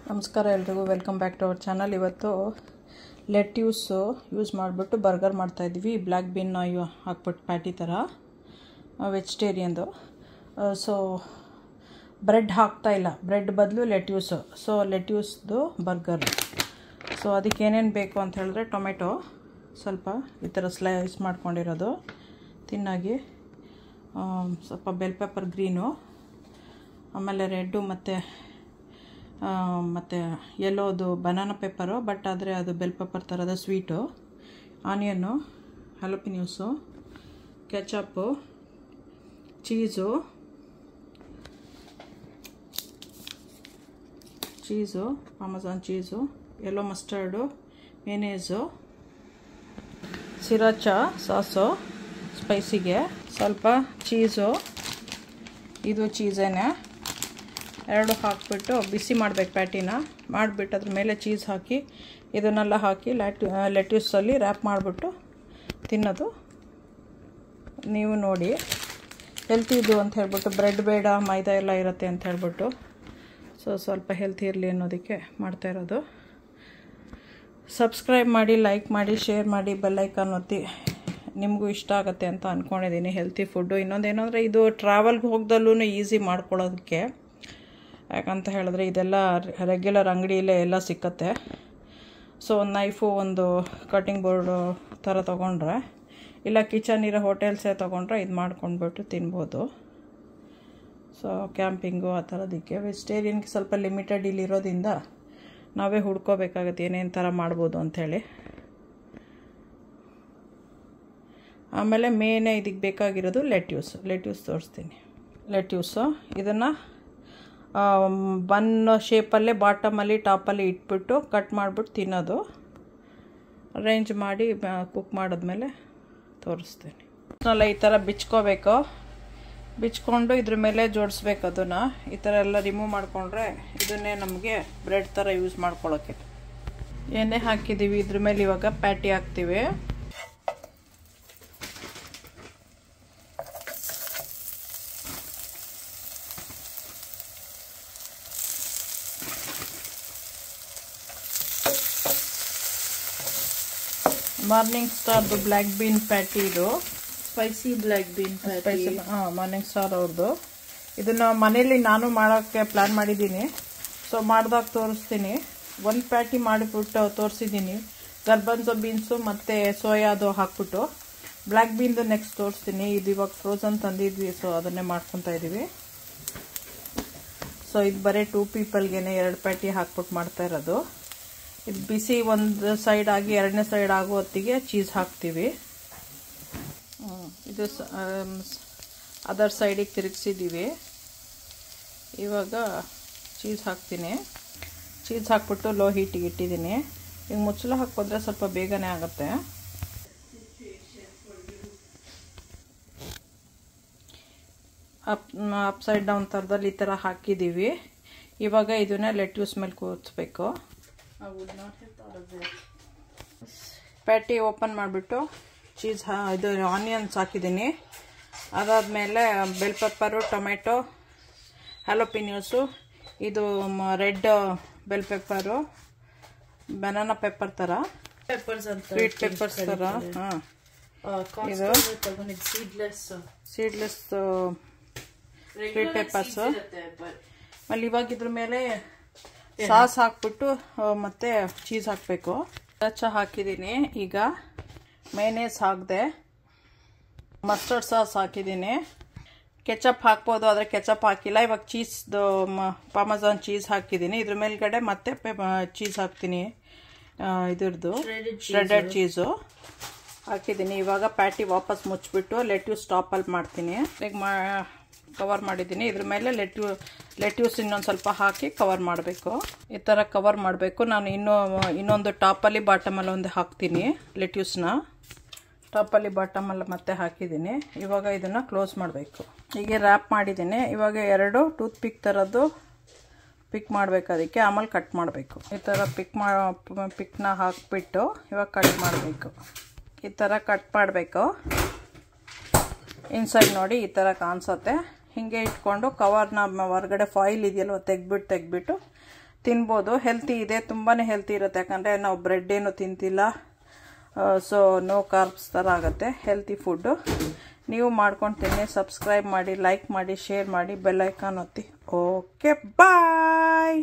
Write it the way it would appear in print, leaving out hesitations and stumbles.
ನಮಸ್ಕಾರ ಎಲ್ರಿಗೂ welcome back to our channel. ಇವತ್ತು ಲೆಟ್ಯೂಸ್ ಯೂಸ್ ಮಾಡಿಬಿಟ್ಟು ಬರ್ಗರ್ ಮಾಡ್ತಾಯಿದ್ವಿ. ಬ್ಲ್ಯಾಕ್ ಬೀನ್ ಹಾಕ್ಬಿಟ್ಟು ಪ್ಯಾಟಿ ಥರ ವೆಜಿಟೇರಿಯನ್ದು. ಸೊ ಬ್ರೆಡ್ ಹಾಕ್ತಾಯಿಲ್ಲ, ಬ್ರೆಡ್ ಬದಲು ಲೆಟ್ಯೂಸು. ಸೊ ಲೆಟ್ಯೂಸ್ದು ಬರ್ಗರ್. ಸೊ ಅದಕ್ಕೆ ಏನೇನು ಬೇಕು ಅಂತ ಹೇಳಿದ್ರೆ ಟೊಮೆಟೊ ಸ್ವಲ್ಪ ಈ ಥರ ಸ್ಲೈಸ್ ಮಾಡ್ಕೊಂಡಿರೋದು ತಿನ್ನಾಗಿ, ಸ್ವಲ್ಪ ಬೆಲ್ ಪೆಪ್ಪರ್ ಗ್ರೀನು, ಆಮೇಲೆ ರೆಡ್ಡು ಮತ್ತು ಯೆಲ್ಲೋದು ಬನಾನಾ ಪೆಪ್ಪರು, ಬಟ್ ಆದರೆ ಅದು ಬೆಲ್ ಪೆಪ್ಪರ್ ಥರದ sweet, onion, jalapenos, ketchup, cheese parmesan cheese, yellow mustard, mayonnaise, sriracha sauce ಸ್ಪೈಸಿಗೆ, ಸ್ವಲ್ಪ ಚೀಸು, ಇದು ಚೀಸೇನೆ ಎರಡು ಹಾಕಿಬಿಟ್ಟು ಬಿಸಿ ಮಾಡಬೇಕು. ಪ್ಯಾಟಿನ ಮಾಡಿಬಿಟ್ಟು ಅದ್ರ ಮೇಲೆ ಚೀಸ್ ಹಾಕಿ ಇದನ್ನೆಲ್ಲ ಹಾಕಿ ಲೆಟ್ಯೂಸಲ್ಲಿ ರ್ಯಾಪ್ ಮಾಡಿಬಿಟ್ಟು ತಿನ್ನೋದು. ನೀವು ನೋಡಿ, ಹೆಲ್ತಿ ಇದು ಅಂತ ಹೇಳ್ಬಿಟ್ಟು, ಬ್ರೆಡ್ ಬೇಡ ಮೈದಾ ಎಲ್ಲ ಇರುತ್ತೆ ಅಂತ ಹೇಳ್ಬಿಟ್ಟು, ಸೊ ಸ್ವಲ್ಪ ಹೆಲ್ತಿ ಇರಲಿ ಅನ್ನೋದಕ್ಕೆ ಮಾಡ್ತಾಯಿರೋದು. ಸಬ್ಸ್ಕ್ರೈಬ್ ಮಾಡಿ, ಲೈಕ್ ಮಾಡಿ, ಶೇರ್ ಮಾಡಿ, ಬೆಲ್ ಐಕಾನ್ ಒತ್ತಿ. ನಿಮಗೂ ಇಷ್ಟ ಆಗುತ್ತೆ ಅಂತ ಅಂದ್ಕೊಂಡಿದ್ದೀನಿ ಹೆಲ್ತಿ ಫುಡ್ಡು. ಇನ್ನೊಂದೇನು ಅಂದರೆ ಇದು ಟ್ರಾವೆಲ್ಗೆ ಹೋಗ್ದಲ್ಲೂ ಈಸಿ ಮಾಡ್ಕೊಳ್ಳೋದಕ್ಕೆ, ಯಾಕಂತ ಹೇಳಿದ್ರೆ ಇದೆಲ್ಲ ರೆಗ್ಯುಲರ್ ಅಂಗಡಿಯಲ್ಲೇ ಎಲ್ಲ ಸಿಕ್ಕತ್ತೆ. ಸೊ ಒಂದು ನೈಫು, ಒಂದು ಕಟ್ಟಿಂಗ್ ಬೋರ್ಡು ಥರ ತೊಗೊಂಡ್ರೆ, ಇಲ್ಲ ಕಿಚನ್ ಇರೋ ಹೋಟೆಲ್ಸೇ ತೊಗೊಂಡ್ರೆ ಇದು ಮಾಡ್ಕೊಂಡ್ಬಿಟ್ಟು ತಿನ್ಬೋದು. ಸೊ ಕ್ಯಾಂಪಿಂಗು ಆ ಥರದಕ್ಕೆ. ವೆಜಿಟೇರಿಯನ್ಗೆ ಸ್ವಲ್ಪ ಲಿಮಿಟೆಡ್ ಇಲ್ಲಿರೋದ್ರಿಂದ ನಾವೇ ಹುಡ್ಕೋಬೇಕಾಗತ್ತೆ ಏನೇನು ಥರ ಮಾಡ್ಬೋದು ಅಂಥೇಳಿ. ಆಮೇಲೆ ಮೇನೇ ಇದಕ್ಕೆ ಬೇಕಾಗಿರೋದು ಲೆಟ್ಯೂಸ್ ತೋರಿಸ್ತೀನಿ. ಲೆಟ್ಯೂಸು ಇದನ್ನು ಬನ್ ಶೇಪಲ್ಲೇ ಬಾಟಮಲ್ಲಿ ಟಾಪಲ್ಲಿ ಇಟ್ಬಿಟ್ಟು ಕಟ್ ಮಾಡಿಬಿಟ್ಟು ತಿನ್ನೋದು. ಅರೇಂಜ್ ಮಾಡಿ ಕುಕ್ ಮಾಡಿದ್ಮೇಲೆ ತೋರಿಸ್ತೀನಿ. ಈ ಥರ ಬಿಚ್ಕೊಂಡು ಇದ್ರ ಮೇಲೆ ಜೋಡಿಸ್ಬೇಕು. ಅದನ್ನು ಈ ಥರ ಎಲ್ಲ ರಿಮೂವ್ ಮಾಡಿಕೊಂಡ್ರೆ ಇದನ್ನೇ ನಮಗೆ ಬ್ರೆಡ್ ಥರ ಯೂಸ್ ಮಾಡ್ಕೊಳ್ಳೋಕ್ಕೆ. ಎಣ್ಣೆ ಹಾಕಿದ್ದೀವಿ, ಇದ್ರ ಮೇಲೆ ಇವಾಗ ಪ್ಯಾಟಿ ಹಾಕ್ತೀವಿ. ಮಾರ್ನಿಂಗ್ ಸ್ಟಾರ್ದು ಬ್ಲ್ಯಾಕ್ ಬೀನ್ ಪ್ಯಾಟಿ, ಇದು spicy black bean patty. Morning Star ಅವ್ರದ್ದು. ಇದನ್ನು ಮನೇಲಿ ನಾನು ಮಾಡೋಕ್ಕೆ ಪ್ಲ್ಯಾನ್ ಮಾಡಿದ್ದೀನಿ. ಸೊ ಮಾಡಿದಾಗ ತೋರಿಸ್ತೀನಿ. ಒಂದು ಪ್ಯಾಟಿ ಮಾಡಿಬಿಟ್ಟು ತೋರಿಸಿದ್ದೀನಿ, ಗರ್ಬನ್ಸೋ ಬೀನ್ಸು ಮತ್ತು ಸೋಯಾದು ಹಾಕ್ಬಿಟ್ಟು. ಬ್ಲ್ಯಾಕ್ ಬೀನ್ದು ನೆಕ್ಸ್ಟ್ ತೋರಿಸ್ತೀನಿ. ಇದು ಇವಾಗ ಫ್ರೋಝನ್ ತಂದಿದ್ವಿ, ಸೊ ಅದನ್ನೇ ಮಾಡ್ಕೊತಾ ಇದ್ದೀವಿ. ಸೊ ಇದು ಬರೀ 2 ಪೀಪಲ್ಗೆನೆ 2 ಪ್ಯಾಟಿ ಹಾಕ್ಬಿಟ್ಟು ಮಾಡ್ತಾ ಇರೋದು. ಇದು ಬಿಸಿ ಒಂದು ಸೈಡ್ ಆಗಿ ಎರಡನೇ ಸೈಡ್ ಆಗೋ ಹೊತ್ತಿಗೆ ಚೀಸ್ ಹಾಕ್ತೀವಿ. ಇದು ಅದರ್ ಸೈಡಿಗೆ ತಿರುಗಿಸಿದ್ದೀವಿ. ಇವಾಗ ಚೀಸ್ ಹಾಕ್ತೀನಿ. ಚೀಸ್ ಹಾಕ್ಬಿಟ್ಟು ಲೋ ಹೀಟಿಗೆ ಇಟ್ಟಿದ್ದೀನಿ. ಈಗ ಮುಚ್ಚಳ ಹಾಕ್ಕೊಂಡ್ರೆ ಸ್ವಲ್ಪ ಬೇಗನೆ ಆಗುತ್ತೆ. ಅಪ್ ಸೈಡ್ ಡೌನ್ ಥರದಲ್ಲಿ ಈ ಥರ ಹಾಕಿದ್ದೀವಿ. ಇವಾಗ ಇದನ್ನ ಲೆಟ್ಯೂಸ್ ಮೇಲೆ ಕೂರಿಸ್ಬೇಕು. ಪ್ಯಾಟಿ ಓಪನ್ ಮಾಡಿಬಿಟ್ಟು ಚೀಸ್ ಇದು ಆನಿಯನ್ಸ್ ಹಾಕಿದ್ದೀನಿ. ಅದಾದಮೇಲೆ ಬೆಲ್ ಪೆಪ್ಪರು, ಟೊಮೆಟೊ, ಹ್ಯಾಲಪಿನ್ಯೂಸು, ಇದು red bell pepper, banana pepper ಥರ, ಸ್ವೀಟ್ ಪೆಪ್ಪರ್ಸ್ ಥರ. ಇದು ಸೀಡ್ಲೆಸ್ ಸ್ವೀಟ್ ಪೆಪ್ಪರ್ಸು. ಆಮೇಲೆ ಇವಾಗ ಇದ್ರ ಮೇಲೆ ಸಾಸ್ ಹಾಕ್ಬಿಟ್ಟು ಮತ್ತೆ ಚೀಸ್ ಹಾಕಬೇಕು. ಹಾಕಿದ್ದೀನಿ. ಈಗ ಮೇನೇಸ್ ಹಾಕಿದೆ, ಮಸ್ಟರ್ಡ್ ಸಾಸ್ ಹಾಕಿದ್ದೀನಿ. ಕೆಚಪ್ ಹಾಕ್ಬೋದು, ಆದರೆ ಕೆಚಪ್ ಹಾಕಿಲ್ಲ. ಇವಾಗ ಚೀಸ್ದು ಪಾರ್ಮೆಸಾನ್ ಚೀಸ್ ಹಾಕಿದ್ದೀನಿ. ಇದ್ರ ಮೇಲ್ಗಡೆ ಮತ್ತೆ ಚೀಸ್ ಹಾಕ್ತೀನಿ, ಇದ್ರದ್ದು ಶ್ರೆಡೆಡ್ ಚೀಸು ಹಾಕಿದ್ದೀನಿ. ಇವಾಗ ಪ್ಯಾಟಿ ವಾಪಸ್ ಮುಚ್ಚಿಬಿಟ್ಟು ಲೆಟ್ಯೂಸ್ ಟಾಪಲ್ಲಿ ಮಾಡ್ತೀನಿ. ಈಗ ಕವರ್ ಮಾಡಿದ್ದೀನಿ. ಇದ್ರ ಮೇಲೆ ಲೆಟ್ಯೂಸ್ ಇನ್ನೊಂದು ಸ್ವಲ್ಪ ಹಾಕಿ ಕವರ್ ಮಾಡಬೇಕು. ಈ ಥರ ಕವರ್ ಮಾಡಬೇಕು. ನಾನು ಇನ್ನೊಂದು ಟಾಪಲ್ಲಿ ಬಾಟಮಲ್ಲಿ ಒಂದು ಹಾಕ್ತೀನಿ. ಲೆಟ್ಯೂಸ್ನ ಟಾಪಲ್ಲಿ ಬಾಟಮಲ್ಲಿ ಮತ್ತೆ ಹಾಕಿದ್ದೀನಿ. ಇವಾಗ ಇದನ್ನು ಕ್ಲೋಸ್ ಮಾಡಬೇಕು. ಹೀಗೆ ರ್ಯಾಪ್ ಮಾಡಿದ್ದೀನಿ. ಇವಾಗ 2 ಟೂತ್ ಪಿಕ್ ಥರದ್ದು ಪಿಕ್ ಮಾಡಬೇಕು. ಅದಕ್ಕೆ ಆಮೇಲೆ ಕಟ್ ಮಾಡಬೇಕು. ಈ ಥರ ಪಿಕ್ನ ಹಾಕಿಬಿಟ್ಟು ಇವಾಗ ಕಟ್ ಮಾಡಬೇಕು. ಈ ಥರ ಕಟ್ ಮಾಡಬೇಕು. ಇನ್ಸೈಡ್ ನೋಡಿ ಈ ಥರ ಕಾಣಿಸುತ್ತೆ. ಹಿಂಗೆ ಇಟ್ಕೊಂಡು ಕವರ್ನ ಹೊರಗಡೆ ಫಾಯಿಲ್ ಇದೆಯಲ್ವ ತೆಗ್ಬಿಟ್ಟು ತಿನ್ಬೋದು. ಹೆಲ್ತಿ ಇದೆ, ತುಂಬಾ ಹೆಲ್ತಿ ಇರುತ್ತೆ. ಯಾಕಂದರೆ ನಾವು ಬ್ರೆಡ್ ಏನು ತಿಂತಿಲ್ಲ, ಸೊ ನೋ ಕಾರ್ಬ್ಸ್ ಥರ ಆಗುತ್ತೆ. Healthy food. ನೀವು ಮಾಡ್ಕೊಂಡು ತಿನ್ನಿ. ಸಬ್ಸ್ಕ್ರೈಬ್ ಮಾಡಿ, ಲೈಕ್ ಮಾಡಿ, ಶೇರ್ ಮಾಡಿ, ಬೆಲ್ ಐಕಾನ್ ಒತ್ತಿ. ಓಕೆ, ಬಾಯ್.